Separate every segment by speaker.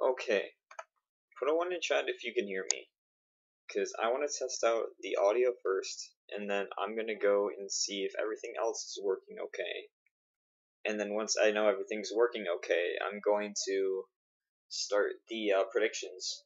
Speaker 1: Okay, put a 1 in chat if you can hear me, because I want to test out the audio first, and then I'm going to go and see if everything else is working okay. And then once I know everything's working okay, I'm going to start the predictions.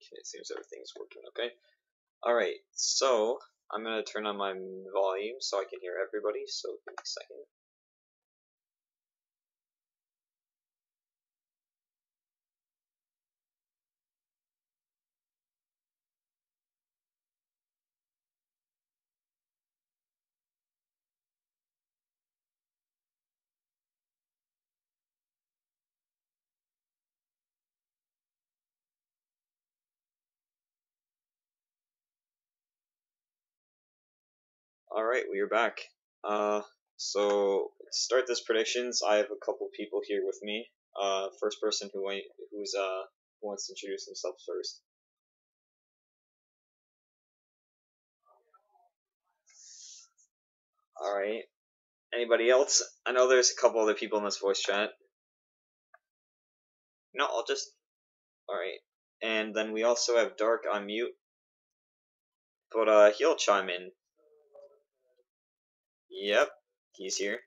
Speaker 1: Okay, it seems everything's working okay. Alright, so I'm going to turn on my volume so I can hear everybody, so give me a second. Alright, we are back. So to start this predictions, I have a couple people here with me. First person who wants to introduce themselves first. Alright. Anybody else? I know there's a couple other people in this voice chat. No, I'll just... Alright. And then we also have Dark on mute. But he'll chime in. Yep, he's here.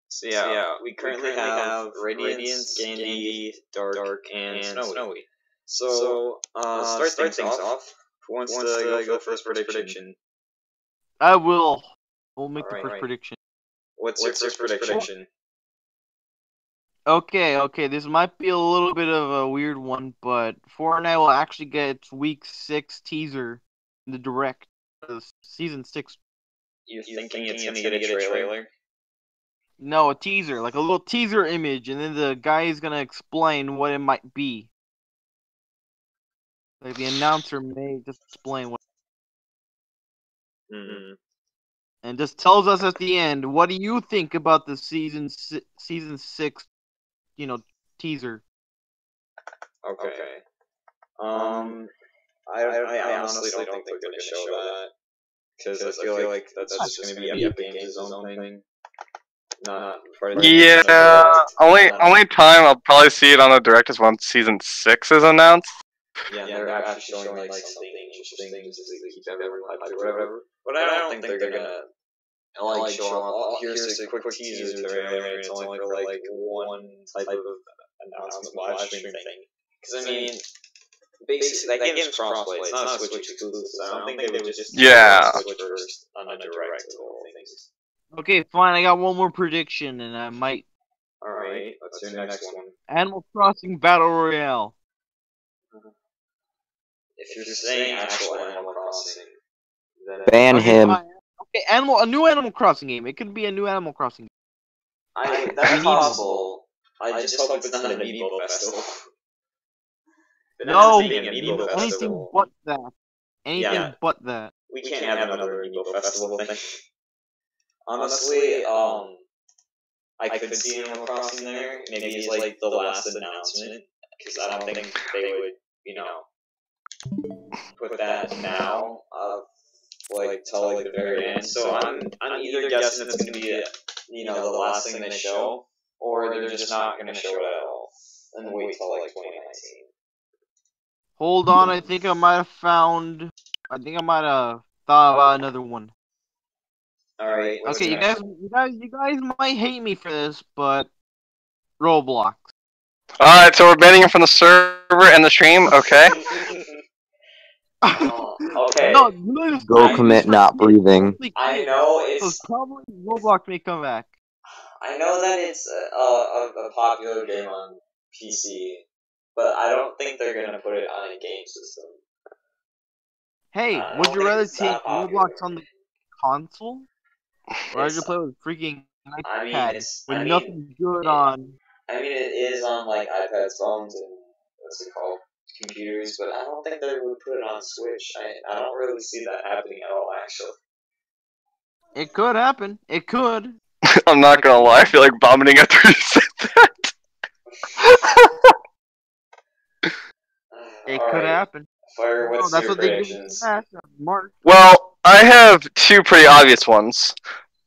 Speaker 1: So yeah, we currently have Radiance, Gandy, Dark, and Snowy. So, start things off. Who wants to go for the first prediction?
Speaker 2: I will. We'll make the first prediction.
Speaker 1: What's your first prediction?
Speaker 2: Okay, this might be a little bit of a weird one, but Fortnite will actually get its Week 6 teaser in the direct Season 6.
Speaker 1: You're thinking it's gonna get a trailer?
Speaker 2: No, a teaser, like a little teaser image, and then the guy is gonna explain what it might be. Like the announcer may just explain what. And just tells us at the end, what do you think about the season 6, teaser?
Speaker 1: Okay. I honestly don't think they're gonna show that, because I feel like that's just gonna be Epic Games' own thing. Not part of the
Speaker 3: Yeah, only time I'll probably see it on the direct is when Season 6 is announced.
Speaker 1: Yeah, they're actually showing like something interesting just to keep everyone hyped or whatever. But I don't think they're gonna like show off. Oh, here's a quick teaser trailer, and it's only for like one type of announcement live stream thing. Because I mean, basically that game's crossplay. It's not a Switch exclusive. So I don't think they would just Switch first on a direct of all things.
Speaker 2: Okay, fine. I got one more prediction, and I might.
Speaker 1: All right, what's your next one?
Speaker 2: Animal Crossing Battle Royale.
Speaker 1: If you're saying actual Animal Crossing, then
Speaker 4: ban him.
Speaker 2: Okay, a new Animal Crossing game. It could be a new Animal Crossing game.
Speaker 1: That's possible. I just hope it's not an Amiibo Festival.
Speaker 2: No, anything but that. Anything but that.
Speaker 1: We can't have another Amiibo Festival thing. Honestly, I could see Animal Crossing there. Maybe it's like the last announcement, because I don't think they would, put that now, like till like the very end. So I'm either guessing it's gonna be the last thing they show, or they're just not gonna show it at all and wait till like 2019.
Speaker 2: Hold on, I think I might have thought about another one.
Speaker 1: Alright.
Speaker 2: Okay, you guys might hate me for this, but Roblox.
Speaker 3: Alright, so we're banning him from the server and the stream, okay?
Speaker 1: Okay.
Speaker 2: No,
Speaker 4: Go commit not breathing.
Speaker 1: I know it's
Speaker 2: probably Roblox may come back.
Speaker 1: I know that it's a popular game on PC, but I don't think they're gonna put it on a game system.
Speaker 2: Hey, would you rather take Roblox on the console? Or would you play with freaking iPad with nothing good on?
Speaker 1: I mean, it is on like iPads, phones, and what's it called? computers, but I don't think they would put it on Switch. I don't really see that happening at all, actually.
Speaker 2: It could happen. It could.
Speaker 3: I'm not gonna lie, I feel like vomiting after you said that.
Speaker 2: It
Speaker 1: All
Speaker 2: could
Speaker 1: right.
Speaker 2: happen.
Speaker 1: Fire,
Speaker 2: Oh,
Speaker 1: what's
Speaker 2: that's
Speaker 1: your
Speaker 2: what they do.
Speaker 1: predictions?
Speaker 2: Mark.
Speaker 3: Well, I have two pretty obvious ones.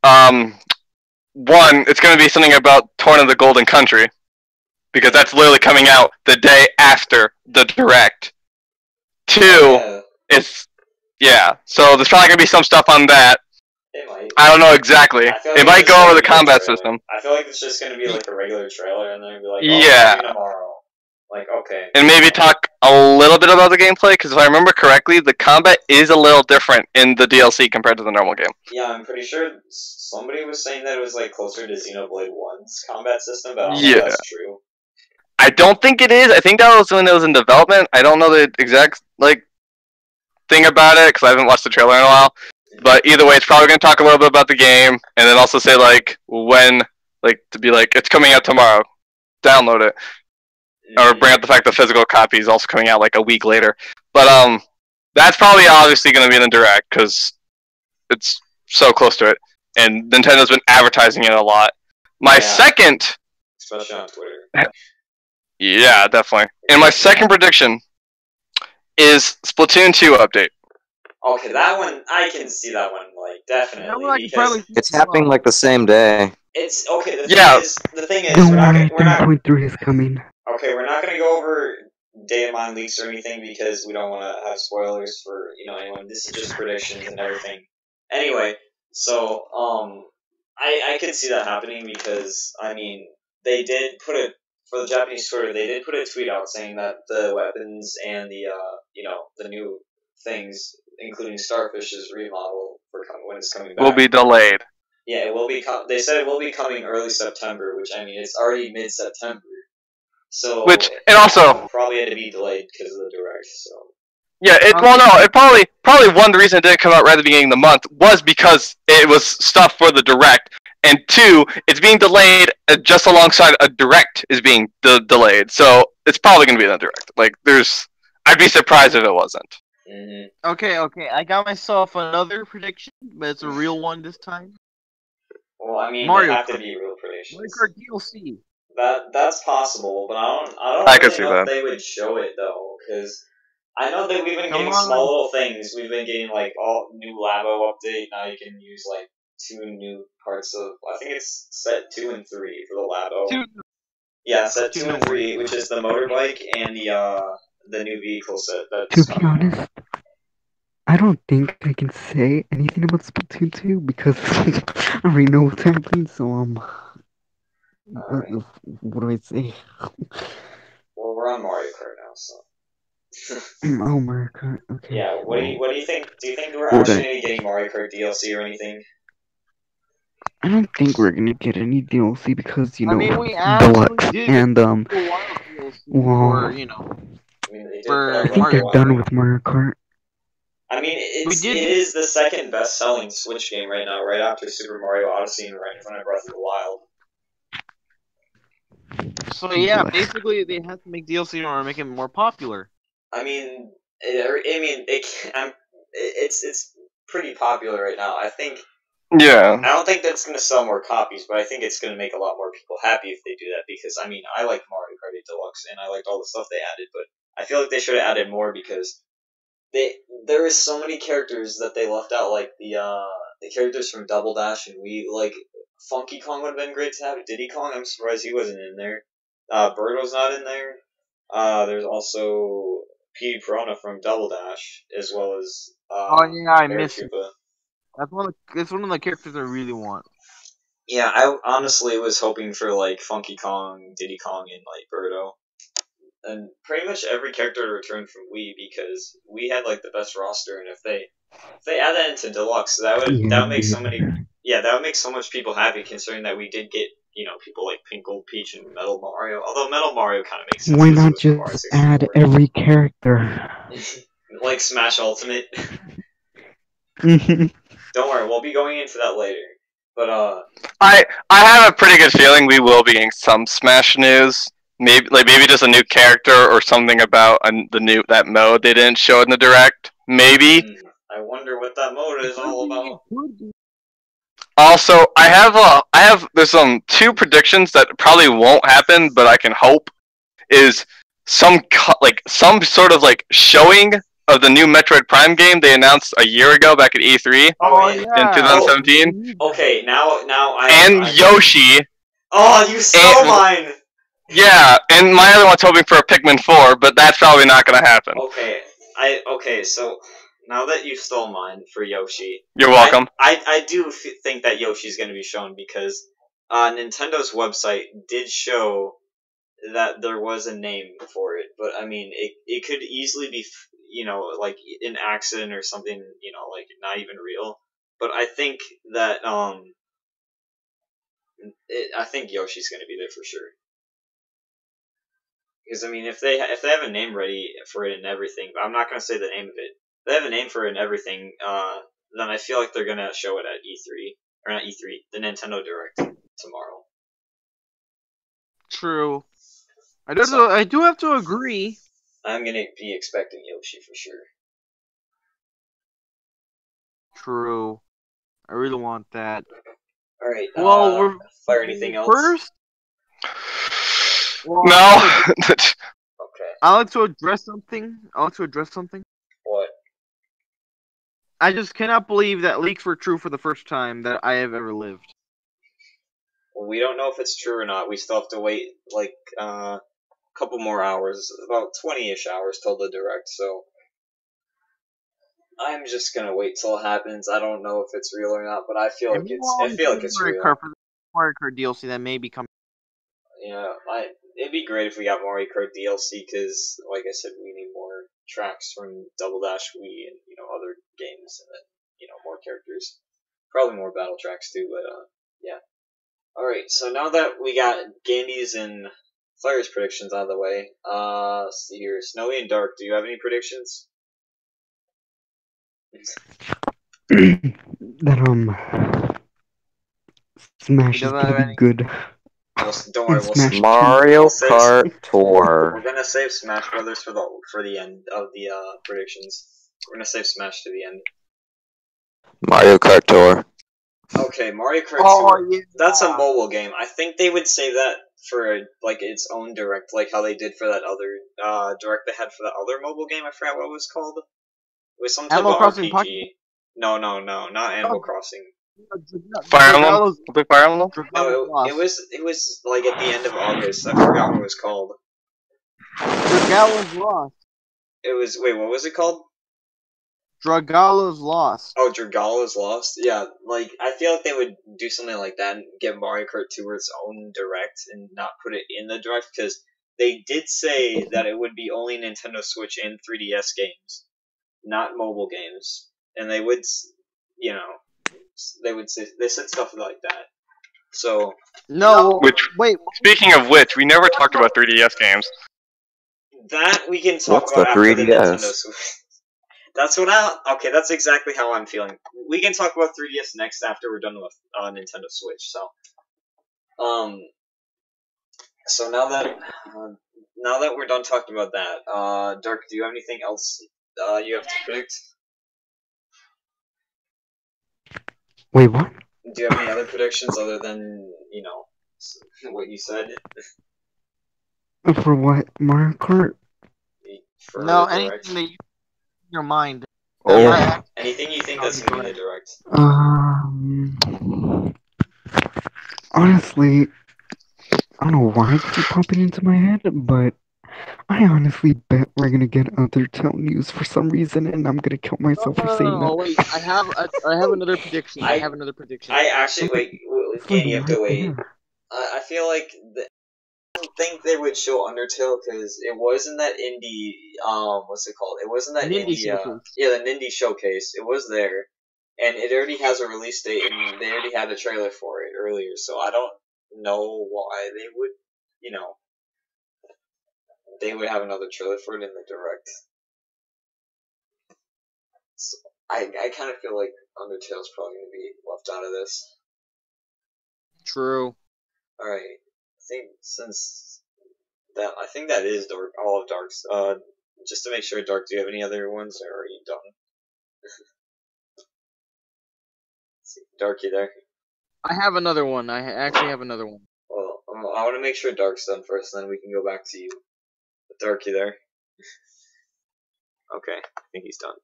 Speaker 3: One, it's gonna be something about Torn of the Golden Country, because that's literally coming out the day after the Direct. Two,
Speaker 1: Yeah,
Speaker 3: so there's probably gonna be some stuff on that.
Speaker 1: it might.
Speaker 3: I don't know exactly.
Speaker 1: I feel
Speaker 3: It
Speaker 1: like
Speaker 3: might
Speaker 1: it's
Speaker 3: go
Speaker 1: just
Speaker 3: over
Speaker 1: gonna
Speaker 3: the
Speaker 1: be a
Speaker 3: combat
Speaker 1: trailer.
Speaker 3: system.
Speaker 1: I feel like it's just gonna be like a regular trailer, and then it'll be like,
Speaker 3: Yeah.
Speaker 1: maybe tomorrow. Like, okay.
Speaker 3: And maybe talk a little bit about the gameplay, because if I remember correctly, the combat is a little different in the DLC compared to the normal game.
Speaker 1: Yeah, I'm pretty sure somebody was saying that it was like closer to Xenoblade 1's combat system, but I don't know if that's true.
Speaker 3: I don't think it is. I think that was when it was in development. I don't know the exact thing about it, because I haven't watched the trailer in a while. But either way, it's probably going to talk a little bit about the game, and then also say when, to be like, it's coming out tomorrow. Download it. Or bring up the fact the physical copy is also coming out like a week later. But that's probably obviously going to be in the Direct, because it's so close to it. And Nintendo's been advertising it a lot. My second...
Speaker 1: Especially on Twitter.
Speaker 3: Yeah, definitely. And my second prediction is Splatoon 2 update.
Speaker 1: Okay, that one, I can see that one, like, definitely. Because
Speaker 4: It's happening like the same day.
Speaker 1: it's, okay,
Speaker 3: Yeah.
Speaker 1: the thing is,
Speaker 5: Don't
Speaker 1: we're
Speaker 5: worry,
Speaker 1: not
Speaker 5: 3.3 is coming.
Speaker 1: okay, we're not gonna go over Day of Mine leaks or anything because we don't want to have spoilers for anyone. This is just predictions and everything. Anyway, so I could see that happening because I mean they did put it for the Japanese Twitter. They did put a tweet out saying that the weapons and the the new things, including Starfish's remodel when it's coming back,
Speaker 3: Will be delayed.
Speaker 1: Yeah, it will be. They said it will be coming early September, which I mean it's already mid-September. So probably had to be delayed because of the Direct. So
Speaker 3: yeah, it probably one the reason it didn't come out right at the beginning of the month was because it was stuff for the Direct, and two, it's being delayed just alongside a Direct is being delayed, so it's probably gonna be in the Direct. I'd be surprised if it wasn't.
Speaker 1: Mm-hmm.
Speaker 2: Okay, I got myself another prediction, but it's a real one this time.
Speaker 1: Well, I mean,
Speaker 2: Mario
Speaker 1: they have to be real predictions.
Speaker 2: Mario Kart DLC.
Speaker 1: That's possible, but I
Speaker 3: can
Speaker 1: don't
Speaker 3: see
Speaker 1: really know
Speaker 3: that.
Speaker 1: if they would show it though, because I know that we've been getting small little things. We've been getting like all new Labo update. Now you can use like 2 new parts of. I think it's set 2 and 3 for the Labo. Yeah, set 2 and 3, which is the motorbike and the new vehicle set.
Speaker 5: To be honest, I don't think I can say anything about Splatoon 2 because I already know what's happening, so what do I say?
Speaker 1: Well, we're on Mario Kart now, so.
Speaker 5: Oh, Mario Kart, okay.
Speaker 1: Yeah, what do you think? Do you think we're actually going to be getting Mario Kart DLC or anything?
Speaker 5: I don't think we're gonna get any DLC because,
Speaker 2: I mean, we
Speaker 5: Deluxe
Speaker 2: actually did
Speaker 5: and,
Speaker 2: or,
Speaker 5: I think they're done with Mario Kart.
Speaker 1: I mean, it is the second best-selling Switch game right now, right after Super Mario Odyssey and right in front of Breath of the Wild.
Speaker 2: So yeah, basically they have to make DLC in order to make it more popular.
Speaker 1: I mean, it's pretty popular right now. I think.
Speaker 3: Yeah.
Speaker 1: I don't think that's going to sell more copies, but I think it's going to make a lot more people happy if they do that. Because I mean, I like Mario Kart 8 Deluxe and I liked all the stuff they added, but I feel like they should have added more because there is so many characters that they left out, like the characters from Double Dash and Wii. Like Funky Kong would have been great to have. Diddy Kong, I'm surprised he wasn't in there. Birdo's not in there. There's also Petey Piranha from Double Dash, as well as
Speaker 2: I missed it. That's one of the characters I really want.
Speaker 1: Yeah, I honestly was hoping for like Funky Kong, Diddy Kong, and like Birdo. And pretty much every character to return from Wii, because we had like the best roster, and if they add that into Deluxe, that would make that would make so much people happy, considering that we did get people like Pink Gold Peach and Metal Mario. Although Metal Mario kind of makes sense.
Speaker 5: Why not just add every character?
Speaker 1: Like Smash Ultimate. Don't worry, we'll be going into that later. But
Speaker 3: I have a pretty good feeling we will be getting some Smash news. maybe just a new character or something about that mode they didn't show in the direct. Maybe.
Speaker 1: I wonder what that mode is all about.
Speaker 3: Also, I have there's two predictions that probably won't happen, but I can hope is some sort of like showing of the new Metroid Prime game they announced a year ago back at E3 in 2017.
Speaker 1: Okay, now
Speaker 3: Yoshi.
Speaker 1: Oh, you stole mine!
Speaker 3: Yeah, and my other one's hoping for a Pikmin 4, but that's probably not gonna happen.
Speaker 1: Okay, so now that you stole mine for Yoshi,
Speaker 3: you're welcome.
Speaker 1: I do think that Yoshi's gonna be shown because Nintendo's website did show that there was a name for it, but I mean, it could easily be, like an accident or something, like not even real. But I think that I think Yoshi's gonna be there for sure. Because I mean, if they have a name ready for it and everything, but I'm not gonna say the name of it. If they have a name for it and everything, then I feel like they're gonna show it at E3 or not E3, the Nintendo Direct tomorrow.
Speaker 2: True. I do have to agree.
Speaker 1: I'm gonna be expecting Yoshi for sure.
Speaker 2: True. I really want that.
Speaker 1: All right.
Speaker 2: Well,
Speaker 1: fire anything else?
Speaker 2: First. Well,
Speaker 3: no.
Speaker 1: Okay.
Speaker 2: I want to address something.
Speaker 1: What?
Speaker 2: I just cannot believe that leaks were true for the first time that I have ever lived.
Speaker 1: Well, we don't know if it's true or not. We still have to wait like a couple more hours, about 20-ish hours till the direct. So I'm just gonna wait till it happens. I don't know if it's real or not, but I feel like it's real.
Speaker 2: Mario Kart DLC that may be coming.
Speaker 1: Yeah, it'd be great if we got Mario Kart DLC because, like I said, we need more tracks from Double Dash Wii and other games, and then more characters, probably more battle tracks too. But yeah. All right, so now that we got Gandy's and Fire's predictions out of the way, let's see here, Snowy and Dark. Do you have any predictions?
Speaker 5: That Smash is gonna be good.
Speaker 1: Don't worry,
Speaker 5: Smash
Speaker 4: Mario Kart Tour.
Speaker 1: We're gonna save Smash Brothers for the end of the predictions. We're gonna save Smash to the end.
Speaker 4: Mario Kart Tour.
Speaker 1: Okay, Mario Kart Tour.
Speaker 2: Yeah.
Speaker 1: That's a mobile game. I think they would save that for like its own direct, like how they did for that other direct they had for that other mobile game. I forgot what it was called. It was some type
Speaker 2: Animal
Speaker 1: of
Speaker 2: Crossing
Speaker 1: RPG. No, not Animal Crossing.
Speaker 3: Fire Emblem? Fire Emblem?
Speaker 1: No, it was like at the end of August. I forgot what it was called.
Speaker 2: Dragalla's Lost.
Speaker 1: What was it called?
Speaker 2: Dragalla's Lost.
Speaker 1: Oh, Dragalla's Lost? Yeah, like, I feel like they would do something like that and give Mario Kart Tour its own direct and not put it in the direct, because they did say that it would be only Nintendo Switch and 3DS games, not mobile games. And they would, they said stuff like that. So...
Speaker 2: No,
Speaker 3: wait. Speaking of which, we never talked about 3DS games.
Speaker 1: That we can talk
Speaker 4: What's
Speaker 1: about
Speaker 4: the
Speaker 1: after
Speaker 4: 3DS?
Speaker 1: the Nintendo Switch. That's exactly how I'm feeling. We can talk about 3DS next after we're done with Nintendo Switch. So now that we're done talking about that, Dark, do you have anything else you have to predict?
Speaker 5: Wait, what?
Speaker 1: Do you have any other predictions other than what you said?
Speaker 5: For what? Mario Kart?
Speaker 2: No, anything that you in your mind.
Speaker 4: Oh.
Speaker 1: Anything you think that's gonna be in the direct?
Speaker 5: Honestly, I don't know why it keeps popping into my head, but I honestly bet we're gonna get Undertale news for some reason, and I'm gonna kill myself for saying that.
Speaker 2: Wait, I have another prediction. I have another prediction.
Speaker 1: I actually wait. Can't you have to wait?
Speaker 5: There.
Speaker 1: I feel like I don't think they would show Undertale because it wasn't that indie. What's it called? It wasn't that indie. The Nindy showcase. It was there, and it already has a release date, and they already had a trailer for it earlier. So I don't know why they would, they would have another trailer for it in the direct. So I kind of feel like Undertale's probably going to be left out of this.
Speaker 2: True.
Speaker 1: Alright, I think since I think that is all of Dark's. Just to make sure, Dark, do you have any other ones, or are you done? Dark, you there?
Speaker 2: I have another one. I actually have another one.
Speaker 1: Well, I want to make sure Dark's done first, and then we can go back to you. Dark, you there? Okay, I think he's done.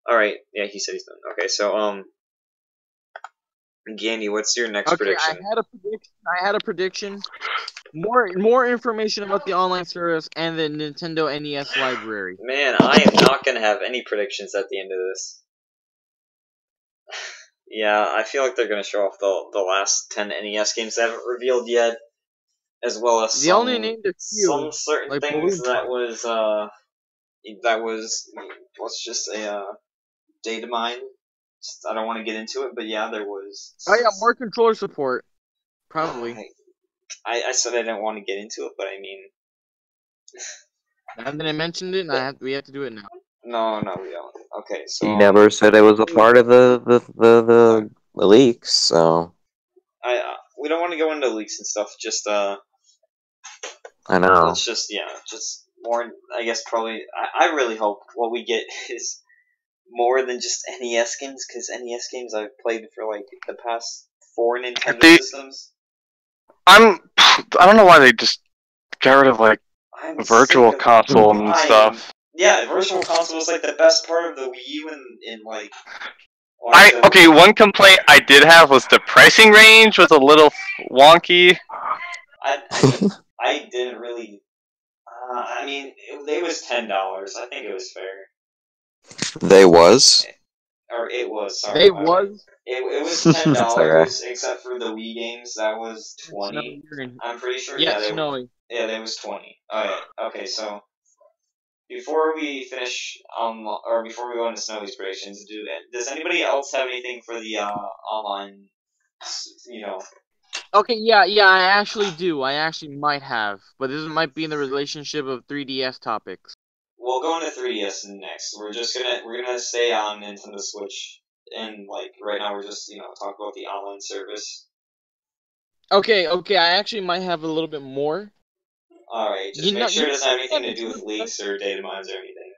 Speaker 1: Alright, yeah, he said he's done. Okay, so, Gandy, what's your next prediction?
Speaker 2: I had a prediction. More information about the online service and the Nintendo NES library.
Speaker 1: Man, I am not gonna have any predictions at the end of this. Yeah, I feel like they're gonna show off the last 10 NES games they haven't revealed yet, as well as
Speaker 2: they only named a few,
Speaker 1: some certain
Speaker 2: like
Speaker 1: things that was let's just say data mine. I don't want to get into it, but yeah, there was.
Speaker 2: Oh yeah, more controller support, probably.
Speaker 1: I said I didn't want to get into it, but I mean.
Speaker 2: And then I mentioned it, and we have to do it now.
Speaker 1: No, we don't. Okay, so
Speaker 4: He never said it was a part of the leaks, so
Speaker 1: we don't want to go into leaks and stuff. Just
Speaker 4: I know.
Speaker 1: It's just more. I guess probably. I really hope what we get is more than just NES games, because NES games I've played for like the past 4 Nintendo systems.
Speaker 3: I don't know why they just got rid of like virtual console and stuff.
Speaker 1: Yeah, virtual console was like the best part of the Wii U in like.
Speaker 3: Okay, one complaint I did have was the pricing range was a little wonky.
Speaker 1: I didn't really. I mean, it was $10. I think it was fair.
Speaker 4: They was?
Speaker 1: Or it was. Sorry.
Speaker 2: They was.
Speaker 1: It was $10, except for the Wii games. That was $20. I'm pretty sure.
Speaker 2: Yeah, Snowy.
Speaker 1: Yeah, that was $20. Okay, so before we finish, or before we go into Snowy's predictions, does anybody else have anything for the online?
Speaker 2: Okay, yeah, I actually do. I actually might have, but this might be in the relationship of 3DS topics.
Speaker 1: We'll go into 3DS next. We're gonna stay on Nintendo Switch, and like right now we're just talk about the online service.
Speaker 2: Okay, I actually might have a little bit more.
Speaker 1: All right, just make sure it doesn't have anything to do with leaks or data mines or anything.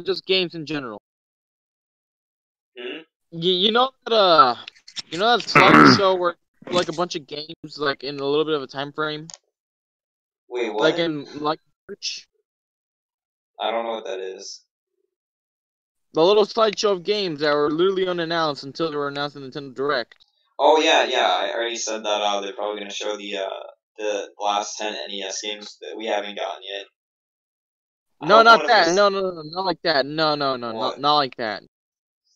Speaker 2: Just games in general.
Speaker 1: Hmm?
Speaker 2: You know that slideshow where like a bunch of games like in a little bit of a time frame.
Speaker 1: Wait, what?
Speaker 2: Like in March.
Speaker 1: I don't know what that is.
Speaker 2: The little slideshow of games that were literally unannounced until they were announced in Nintendo Direct.
Speaker 1: Oh yeah. I already said that. They're probably gonna show the last 10 NES games that we haven't gotten yet.
Speaker 2: No, not that. No, not like that. No, not like that.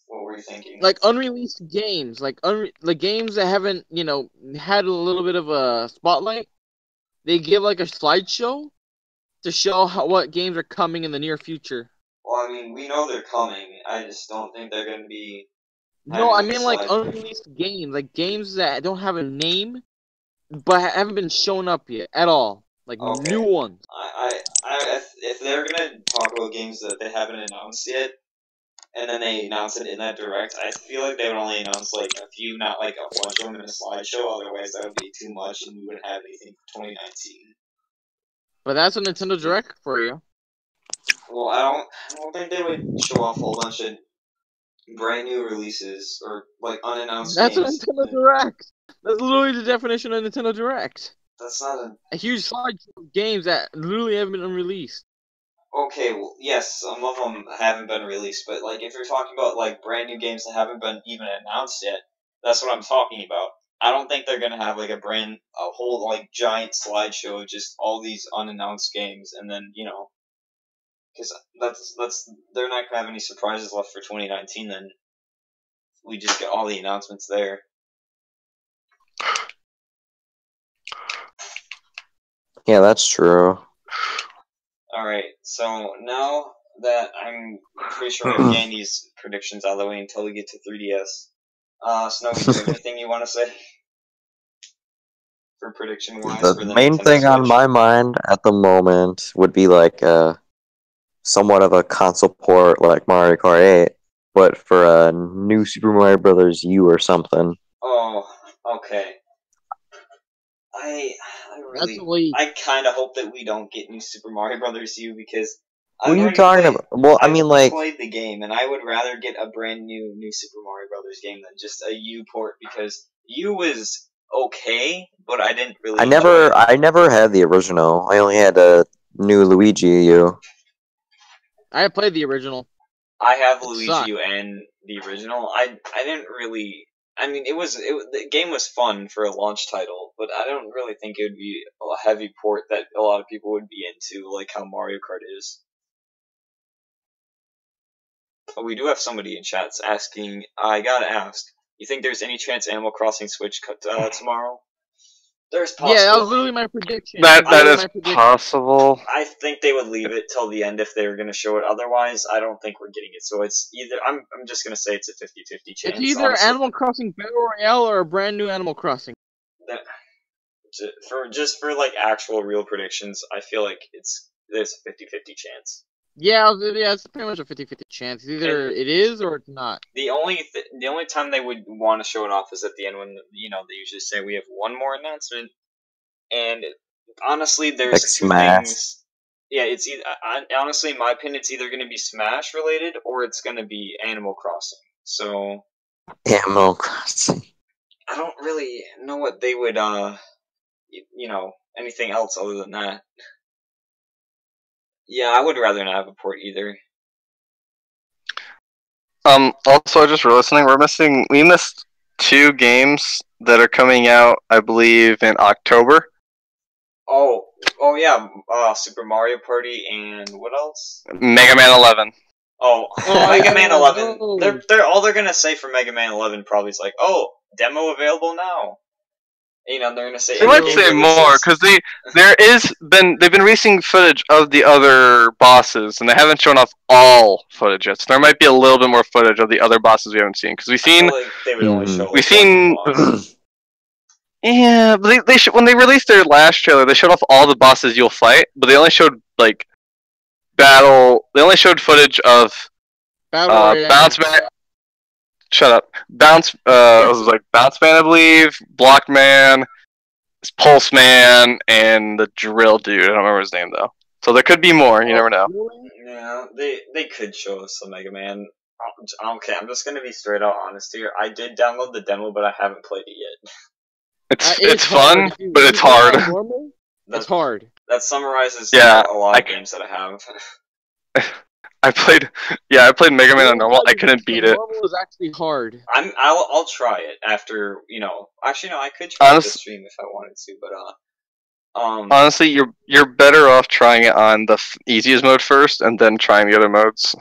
Speaker 1: What were you thinking?
Speaker 2: Like unreleased games, like games that haven't, had a little bit of a spotlight. They give like a slideshow to show what games are coming in the near future.
Speaker 1: Well, I mean, we know they're coming. I just don't think they're going to be.
Speaker 2: No, I mean like unreleased games, like games that don't have a name, but haven't been shown up yet at all, like new ones.
Speaker 1: If they're gonna talk about games that they haven't announced yet, and then they announce it in that direct, I feel like they would only announce like a few, not like a bunch of them in a slideshow. Otherwise, that would be too much, and we wouldn't have anything for 2019.
Speaker 2: But that's a Nintendo Direct for you.
Speaker 1: Well, I don't think they would show off a whole bunch of brand new releases or like unannounced
Speaker 2: games.
Speaker 1: That's
Speaker 2: a Nintendo Direct. That's literally the definition of Nintendo Direct.
Speaker 1: That's not
Speaker 2: a huge slideshow of games that literally haven't been released.
Speaker 1: Okay, well, yes, some of them haven't been released, but like if you're talking about like brand new games that haven't been even announced yet, that's what I'm talking about. I don't think they're gonna have like a whole like giant slideshow of just all these unannounced games, and then because that's they're not gonna have any surprises left for 2019. Then we just get all the announcements there.
Speaker 4: Yeah, that's true.
Speaker 1: Alright, so now that I'm pretty sure we have Gandy's predictions out of the way until we get to 3DS. Snowy, do you have anything you want to say? For prediction-wise?
Speaker 4: The main thing on my mind at the moment would be like somewhat of a console port like Mario Kart 8, but for a new Super Mario Bros. U or something.
Speaker 1: Oh, okay. I
Speaker 2: That's a leak.
Speaker 1: I kind of hope that we don't get New Super Mario Brothers U because.
Speaker 4: What are you talking about? Well, I mean, like,
Speaker 1: played the game, and I would rather get a brand new Super Mario Brothers game than just a U port because U was okay, but I didn't really.
Speaker 4: I never had the original. I only had a new Luigi U.
Speaker 2: I played the original.
Speaker 1: I have
Speaker 2: It
Speaker 1: Luigi
Speaker 2: sucked.
Speaker 1: U and the original. I didn't really. I mean, the game was fun for a launch title, but I don't really think it would be a heavy port that a lot of people would be into, like how Mario Kart is. But we do have somebody in chats asking, I gotta ask, you think there's any chance Animal Crossing Switch cut tomorrow? There's possible.
Speaker 2: Yeah, that was literally my prediction.
Speaker 3: That
Speaker 2: That was
Speaker 3: is
Speaker 2: my prediction.
Speaker 3: possible.
Speaker 1: I think they would leave it till the end if they were going to show it. Otherwise, I don't think we're getting it. So it's either I'm just going to say it's a 50-50 chance.
Speaker 2: It's either
Speaker 1: honestly.
Speaker 2: Animal Crossing Battle Royale or a brand new Animal Crossing.
Speaker 1: For like actual real predictions, I feel like there's a 50-50 chance.
Speaker 2: Yeah, it's pretty much a 50-50 chance. Either it is or it's not.
Speaker 1: The only time they would want to show it off is at the end when they usually say we have one more announcement. And honestly, there's
Speaker 4: Like
Speaker 1: two
Speaker 4: Smash.
Speaker 1: things. Yeah, it's either honestly, in my opinion, it's either going to be Smash related or it's going to be Animal Crossing. So
Speaker 4: Animal Crossing.
Speaker 1: I don't really know what they would anything else other than that. Yeah, I would rather not have a port either.
Speaker 3: Also, just for listening, we missed 2 games that are coming out, I believe, in October.
Speaker 1: Oh yeah, Super Mario Party and what else?
Speaker 3: Mega Man 11.
Speaker 1: Oh, Mega Man 11.
Speaker 2: no.
Speaker 1: They're all they're gonna say for Mega Man 11 probably is like, oh, demo available now. They're gonna say.
Speaker 3: They might say more because they've been releasing footage of the other bosses and they haven't shown off all footage yet. So there might be a little bit more footage of the other bosses we haven't seen because we've seen.
Speaker 1: Like they would only show.
Speaker 3: We've seen. Yeah, but when they released their last trailer, they showed off all the bosses you'll fight, but they only showed like battle. They only showed footage of
Speaker 2: Battle Royale.
Speaker 3: Bounce Man. Shut up. Bounce. It was like Bounce Man, I believe. Block Man, Pulse Man, and the Drill Dude. I don't remember his name though. So there could be more. You never know.
Speaker 1: Yeah, they could show us some Mega Man. Okay, I'm just gonna be straight out honest here. I did download the demo, but I haven't played it yet.
Speaker 3: It's fun, but it's hard.
Speaker 2: It's hard.
Speaker 1: That summarizes
Speaker 3: Yeah,
Speaker 1: a lot of games that I have.
Speaker 3: I played Mega Man on normal. I couldn't beat it.
Speaker 2: Normal is actually hard.
Speaker 1: I'll try it after Actually, no, I could try it this stream if I wanted to, but
Speaker 3: honestly, you're better off trying it on the easiest mode first, and then trying the other modes.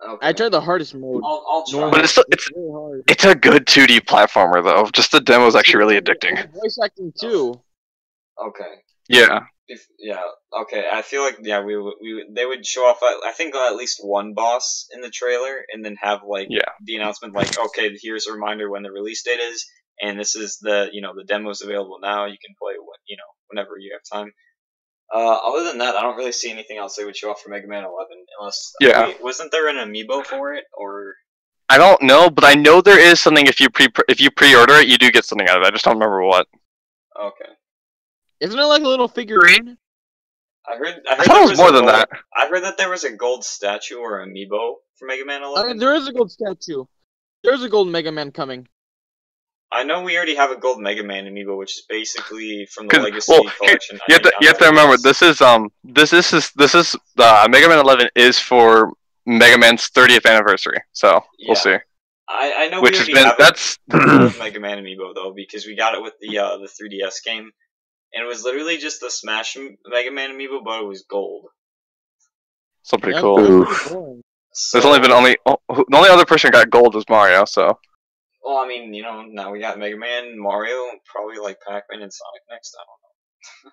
Speaker 1: Okay.
Speaker 2: I tried the hardest mode.
Speaker 1: I'll try.
Speaker 3: But
Speaker 2: It's really hard.
Speaker 3: it's a good 2D platformer though. Just the demo is actually really addicting.
Speaker 2: Voice acting too.
Speaker 1: Okay.
Speaker 3: Yeah.
Speaker 1: Okay. I feel like they would show off. I think at least one boss in the trailer, and then have the announcement like, okay, here's a reminder when the release date is, and this is the demo's available now. You can play whenever you have time. Other than that, I don't really see anything else they would show off for Mega Man 11, unless wasn't there an amiibo for it or?
Speaker 3: I don't know, but I know there is something if you pre-order it, you do get something out of it. I just don't remember what.
Speaker 1: Okay.
Speaker 2: Isn't it like a little figurine?
Speaker 1: I heard
Speaker 3: I thought it was more than that.
Speaker 1: I heard that there was a gold statue or amiibo for Mega Man 11.
Speaker 2: I mean, there is a gold statue. There's a gold Mega Man coming.
Speaker 1: I know we already have a gold Mega Man amiibo, which is basically from the Legacy collection.
Speaker 3: You have to remember this is Mega Man 11 is for Mega Man's 30th anniversary, so we'll see.
Speaker 1: I know
Speaker 3: which
Speaker 1: we already have a gold Mega Man amiibo though, because we got it with the 3DS game, and it was literally just the Smash Mega Man amiibo, but it was gold.
Speaker 3: So pretty cool. There's only been the only other person who got gold was Mario, so.
Speaker 1: Well, I mean, now we got Mega Man, Mario, probably like Pac-Man and Sonic next. I don't know.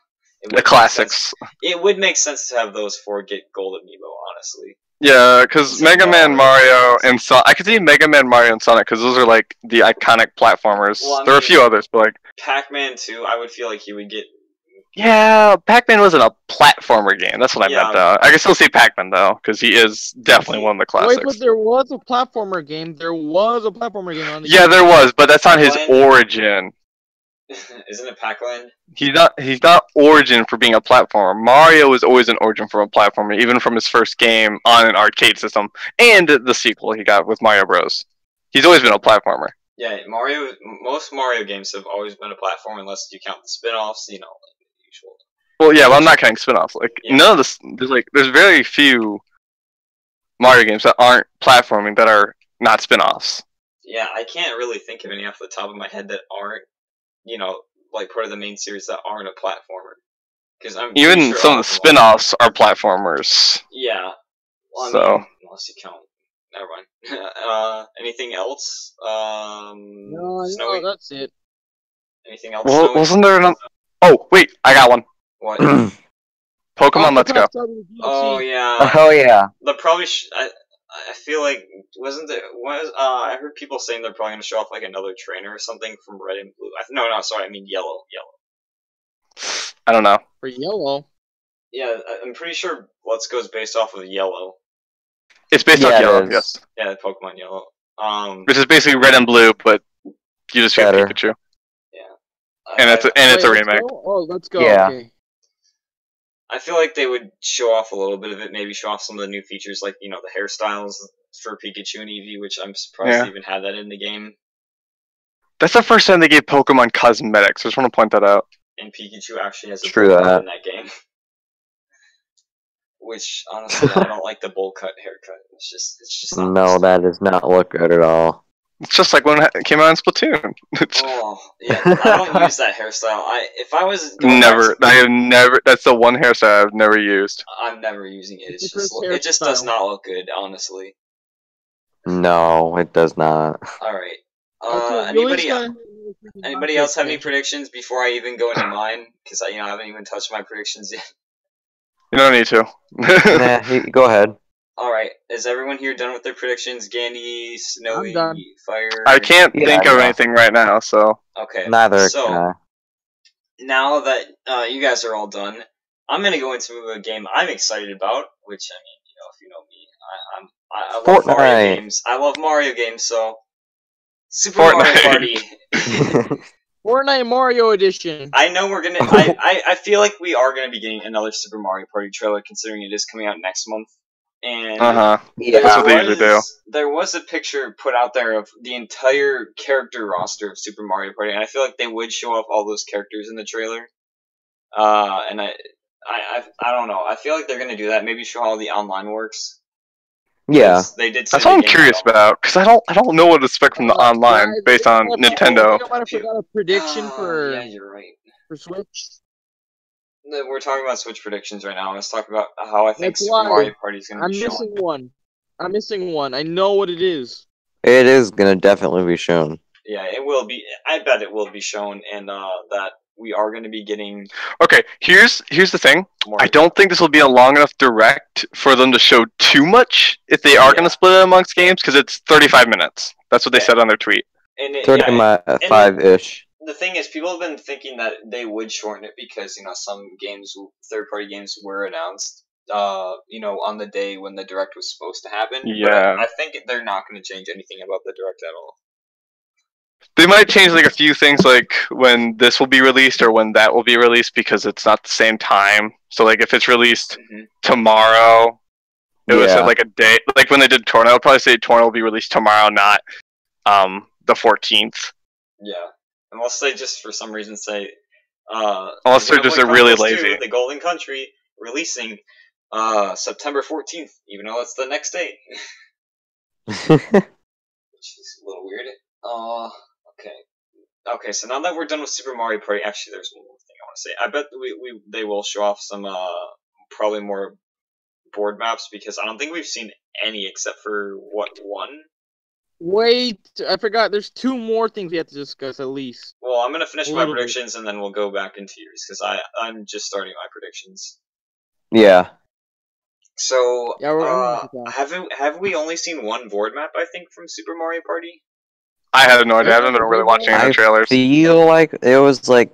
Speaker 3: The classics.
Speaker 1: It would make sense to have those 4 get gold amiibo, honestly.
Speaker 3: Yeah, because Mega Man, Mario, and Sonic. I could see Mega Man, Mario, and Sonic because those are like the iconic platformers.
Speaker 1: Well,
Speaker 3: there are a few others, but like
Speaker 1: Pac-Man too. I would feel like he would get.
Speaker 3: Yeah, Pac-Man wasn't a platformer game. That's what I meant, though. I can still see Pac-Man though, because he is definitely one of the classics.
Speaker 2: Wait, but there was a platformer game. There was a platformer game on the.
Speaker 3: Yeah, there was, but that's not his origin.
Speaker 1: Isn't it Pac-Land?
Speaker 3: He's not origin for being a platformer. Mario was always an origin for a platformer, even from his first game on an arcade system, and the sequel he got with Mario Bros. He's always been a platformer.
Speaker 1: Yeah, most Mario games have always been a platform, unless you count the spin-offs, like the usual.
Speaker 3: Well, yeah, I'm not counting spin-offs. Like
Speaker 1: Yeah.
Speaker 3: none of this. There's very few Mario games that aren't platforming that are not spin-offs.
Speaker 1: Yeah, I can't really think of any off the top of my head that aren't, like part of the main series that aren't a platformer. Because I'm pretty
Speaker 3: Even
Speaker 1: sure
Speaker 3: some
Speaker 1: all
Speaker 3: of the
Speaker 1: them
Speaker 3: spin-offs are platformers.
Speaker 1: Yeah. Well, I
Speaker 3: So-
Speaker 1: mean, unless you count. Never mind. Anything else?
Speaker 2: No,
Speaker 1: Snowy?
Speaker 2: that's it.
Speaker 1: Anything else?
Speaker 3: Well,
Speaker 1: Snowy?
Speaker 3: wasn't there another? Oh, wait, I got one.
Speaker 1: What?
Speaker 3: Pokemon Let's Go.
Speaker 2: Octopath Traveler DLC.
Speaker 1: Oh yeah.
Speaker 4: Oh yeah.
Speaker 1: They'll probably. I feel like wasn't there? I heard people saying they're probably gonna show off like another trainer or something from Red and Blue. No, sorry, I mean Yellow.
Speaker 3: I don't know.
Speaker 2: For Yellow.
Speaker 1: Yeah, I'm pretty sure Let's Go is based off of Yellow.
Speaker 3: It's based
Speaker 4: Yeah,
Speaker 3: off
Speaker 4: it
Speaker 3: Yellow,
Speaker 4: is.
Speaker 3: yes.
Speaker 1: Yeah, Pokemon Yellow.
Speaker 3: Which is basically Red and Blue, but you just feel
Speaker 4: Better.
Speaker 3: Pikachu,
Speaker 1: I-
Speaker 3: and it's a
Speaker 2: Wait, Let's
Speaker 3: remake.
Speaker 2: Go? Oh, let's go.
Speaker 4: Yeah.
Speaker 2: Okay.
Speaker 1: I feel like they would show off a little bit of it, maybe show off some of the new features, like the hairstyles for Pikachu and Eevee, which I'm surprised
Speaker 3: Yeah.
Speaker 1: they even had that in the game.
Speaker 3: That's the first time they gave Pokemon cosmetics. I just want to point that out.
Speaker 1: And Pikachu actually has a
Speaker 4: True
Speaker 1: bowl cut
Speaker 4: that.
Speaker 1: in that game. Which honestly, I don't like the bowl cut haircut. It's just not
Speaker 4: No, that does not look good at all.
Speaker 3: It's just like when it came out in Splatoon. It's
Speaker 1: Oh yeah, I don't use that hairstyle. If I was going
Speaker 3: never.
Speaker 1: back
Speaker 3: I have never. That's the one hairstyle I've never used.
Speaker 1: I'm never using it.
Speaker 2: It's your first
Speaker 1: It just does
Speaker 2: hairstyle.
Speaker 1: not look good, honestly.
Speaker 4: No, it does not.
Speaker 1: All right.
Speaker 2: Okay, you always
Speaker 1: Anybody else have any predictions before I even go into mine? Because I haven't even touched my predictions yet.
Speaker 3: You don't need to.
Speaker 4: Go ahead.
Speaker 1: All right, is everyone here done with their predictions? Gandy, Snowy,
Speaker 2: I'm done.
Speaker 1: Fire.
Speaker 3: I can't
Speaker 4: Yeah,
Speaker 3: think of
Speaker 4: no.
Speaker 3: anything right now, so
Speaker 1: Okay.
Speaker 4: Neither
Speaker 1: So
Speaker 4: can I.
Speaker 1: now that you guys are all done, I'm gonna go into a game I'm excited about. Which I mean, if you know me, I love Mario
Speaker 4: Fortnite.
Speaker 1: games. I love Mario games. So Super Mario
Speaker 3: Fortnite.
Speaker 1: Party.
Speaker 2: Fortnite Mario Edition.
Speaker 1: I know we're gonna. I feel like we are gonna be getting another Super Mario Party trailer, considering it is coming out next month. And
Speaker 3: That's
Speaker 4: Yeah.
Speaker 3: what they usually do.
Speaker 1: there was a picture put out there of the entire character roster of Super Mario Party, and I feel like they would show off all those characters in the trailer. And I don't know. I feel like they're gonna do that. Maybe show how the online works.
Speaker 4: Yeah.
Speaker 1: 'Cause they did. Say
Speaker 3: That's what I'm
Speaker 1: the game
Speaker 3: curious
Speaker 1: had
Speaker 3: about, because I don't know what to expect from the online
Speaker 2: Guys,
Speaker 3: based on
Speaker 2: I think
Speaker 3: Nintendo.
Speaker 2: I might have forgot a prediction for
Speaker 1: Yeah, you're right.
Speaker 2: Switch.
Speaker 1: We're talking about Switch predictions right now. Let's talk about how I think
Speaker 2: That's
Speaker 1: Super
Speaker 2: why
Speaker 1: Mario Party is gonna
Speaker 2: I'm
Speaker 1: be shown.
Speaker 2: missing one. I know what it is.
Speaker 4: It is gonna definitely be shown.
Speaker 1: Yeah, it will be. I bet it will be shown, and that we are going to be getting
Speaker 3: Okay, here's the thing.
Speaker 1: more.
Speaker 3: I don't think this will be a long enough direct for them to show too much if they are
Speaker 1: Yeah.
Speaker 3: going to split it amongst games, because it's 35 minutes. That's what they
Speaker 1: Yeah.
Speaker 3: said on their tweet.
Speaker 1: And it,
Speaker 4: 35-ish.
Speaker 1: the thing is, people have been thinking that they would shorten it because some games, third-party games, were announced. On the day when the direct was supposed to happen.
Speaker 3: Yeah.
Speaker 1: But I think they're not going to change anything about the direct at all.
Speaker 3: They might change like a few things, like when this will be released or when that will be released, because it's not the same time. So like if it's released
Speaker 1: Mhm.
Speaker 3: tomorrow, it was
Speaker 4: Yeah.
Speaker 3: like a day. Like when they did Torna, I'll probably say Torna will be released tomorrow, not the 14th.
Speaker 1: Yeah, unless they just for some reason say,
Speaker 3: Unless they're just
Speaker 1: Xenoblade
Speaker 3: really
Speaker 1: Chronicles 2,
Speaker 3: lazy.
Speaker 1: the Golden Country releasing September 14th, even though it's the next day, which is a little weird. Okay, so now that we're done with Super Mario Party, actually, there's one more thing I want to say. I bet they will show off some probably more board maps, because I don't think we've seen any except for one.
Speaker 2: Wait, I forgot. There's two more things we have to discuss at least.
Speaker 1: Well, I'm gonna finish
Speaker 2: A
Speaker 1: my
Speaker 2: little bit.
Speaker 1: predictions and then we'll go back into yours, because I'm just starting my predictions.
Speaker 4: Yeah.
Speaker 1: So,
Speaker 2: Yeah, we're gonna
Speaker 1: have we only seen one board map? I think from Super Mario Party.
Speaker 3: I have no idea. I haven't been really watching any
Speaker 4: I
Speaker 3: of the trailers.
Speaker 4: feel like it was like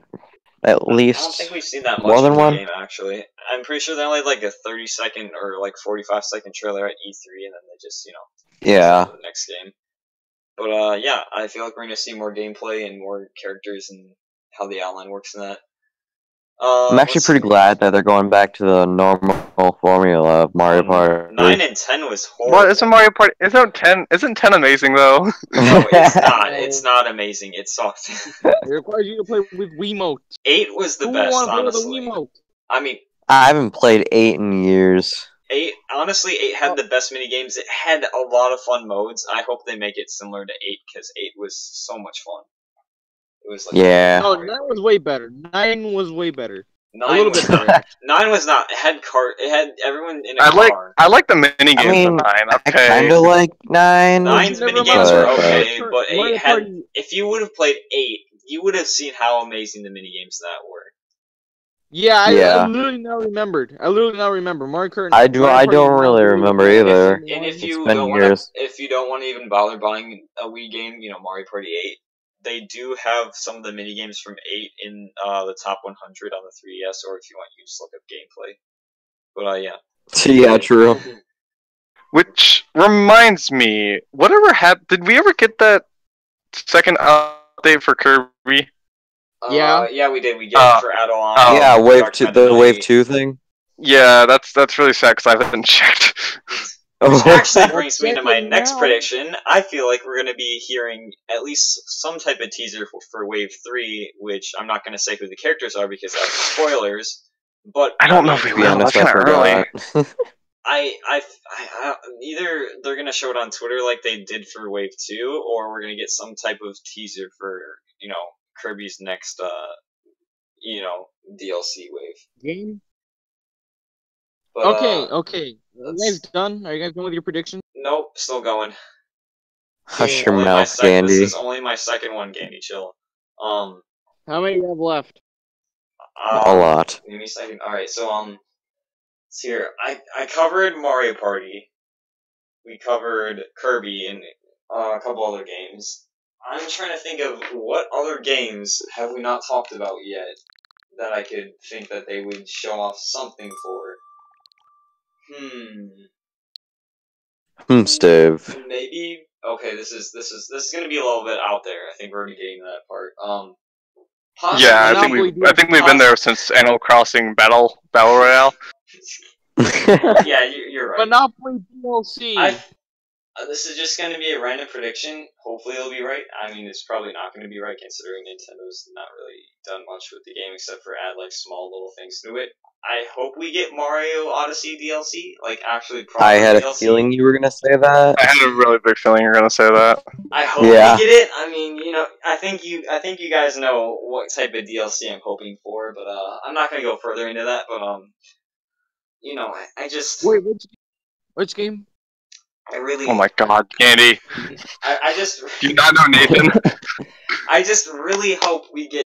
Speaker 4: at
Speaker 1: I don't
Speaker 4: least
Speaker 1: think we've seen that much
Speaker 4: more than
Speaker 1: in the
Speaker 4: one.
Speaker 1: game, actually. I'm pretty sure they only had like a 30-second or like 45-second trailer at E3, and then they just
Speaker 4: Yeah.
Speaker 1: to the next game. But yeah, I feel like we're gonna see more gameplay and more characters and how the outline works in that.
Speaker 4: I'm actually pretty glad that they're going back to the normal formula of Mario Party.
Speaker 1: 9 and 10 was horrible.
Speaker 3: What isn't Mario Party? Isn't 10 amazing though?
Speaker 1: No, it's not. It's not amazing. It sucked.
Speaker 2: It requires you to play with Wiimote.
Speaker 1: 8 was the
Speaker 2: Who
Speaker 1: best,
Speaker 2: wanna play with a
Speaker 1: honestly.
Speaker 2: Wiimote?
Speaker 1: I mean,
Speaker 4: I haven't played 8 in years.
Speaker 1: 8 had the best mini games. It had a lot of fun modes. I hope they make it similar to 8 because 8 was so much fun. It was like
Speaker 4: Yeah.
Speaker 2: No, 9 was way better. 9 was way better.
Speaker 1: 9
Speaker 2: A little
Speaker 1: was
Speaker 2: bit better.
Speaker 1: 9 was not. It had It had everyone in a car.
Speaker 3: I like the mini games
Speaker 4: I mean,
Speaker 3: of 9.
Speaker 4: I
Speaker 3: Okay.
Speaker 4: kind of like 9.
Speaker 1: 9's
Speaker 2: Never
Speaker 1: mini
Speaker 2: mind.
Speaker 1: games were
Speaker 4: But-
Speaker 1: okay, but 8
Speaker 2: Mario
Speaker 1: had.
Speaker 2: Party-
Speaker 1: If you would have played 8, you would have seen how amazing the mini games that were.
Speaker 2: Yeah, I
Speaker 4: Yeah.
Speaker 2: literally now remembered. Mario Kart.
Speaker 4: I
Speaker 2: Mario
Speaker 4: don't
Speaker 2: Party
Speaker 4: really
Speaker 2: now
Speaker 4: remember either.
Speaker 1: And if
Speaker 4: It's
Speaker 1: you
Speaker 4: been
Speaker 1: don't want to,
Speaker 4: years.
Speaker 1: if you don't want to even bother buying a Wii game, Mario Party 8, they do have some of the mini games from 8 in the top 100 on the 3DS, or if you want, you just look up gameplay. But yeah.
Speaker 4: Yeah, true.
Speaker 3: Which reminds me, whatever happened? Did we ever get that second update for Kirby?
Speaker 1: Yeah, we did. We get it for Adeline.
Speaker 4: Yeah, Wave
Speaker 1: Dark
Speaker 4: 2,
Speaker 1: Side of the
Speaker 4: the Wave
Speaker 1: Night.
Speaker 4: 2 thing.
Speaker 3: Yeah, that's really sad because I haven't checked.
Speaker 1: Which actually brings me to my
Speaker 2: Checking
Speaker 1: next
Speaker 2: now.
Speaker 1: prediction. I feel like we're going to be hearing at least some type of teaser for Wave 3, which I'm not going to say who the characters are because that's spoilers. But
Speaker 3: I don't know if we
Speaker 4: To be
Speaker 3: will.
Speaker 4: honest,
Speaker 3: That's
Speaker 4: I
Speaker 3: kind of early.
Speaker 4: forgot.
Speaker 1: I either they're going to show it on Twitter like they did for Wave 2, or we're going to get some type of teaser for, Kirby's next, DLC wave.
Speaker 2: Game.
Speaker 1: But,
Speaker 2: Okay. Are you guys done? Are you guys done with your prediction?
Speaker 1: Nope, still going.
Speaker 4: Hush your
Speaker 1: Only my
Speaker 4: mouth,
Speaker 1: This
Speaker 4: Candy.
Speaker 1: is only my second one, Candy. Chill.
Speaker 2: How many do you have left?
Speaker 4: A lot.
Speaker 1: Give me a second. Alright, so, let's see here. I covered Mario Party. We covered Kirby and a couple other games. I'm trying to think of what other games have we not talked about yet that I could think that they would show off something for.
Speaker 4: Steve.
Speaker 1: Maybe. Okay, this is gonna be a little bit out there. I think we're already getting to that part. Possibly,
Speaker 3: Yeah,
Speaker 2: Monopoly
Speaker 3: I think we've been there since Animal Crossing Battle Royale.
Speaker 1: Yeah, you're right.
Speaker 2: Monopoly DLC.
Speaker 1: This is just going to be a random prediction. Hopefully it'll be right. I mean, it's probably not going to be right considering Nintendo's not really done much with the game except for add, small little things to it. I hope we get Mario Odyssey DLC, actually proper
Speaker 4: I had a
Speaker 1: DLC.
Speaker 4: feeling you were gonna say that.
Speaker 3: I had a really big feeling you were gonna say that.
Speaker 1: I hope
Speaker 4: Yeah.
Speaker 1: we get it. I mean, I think you guys know what type of DLC I'm hoping for, but I'm not going to go further into that, but I just
Speaker 2: Wait, which game?
Speaker 1: I really
Speaker 3: Oh my god, Candy.
Speaker 1: I just
Speaker 3: Do you not know Nathan?
Speaker 1: I just really hope we get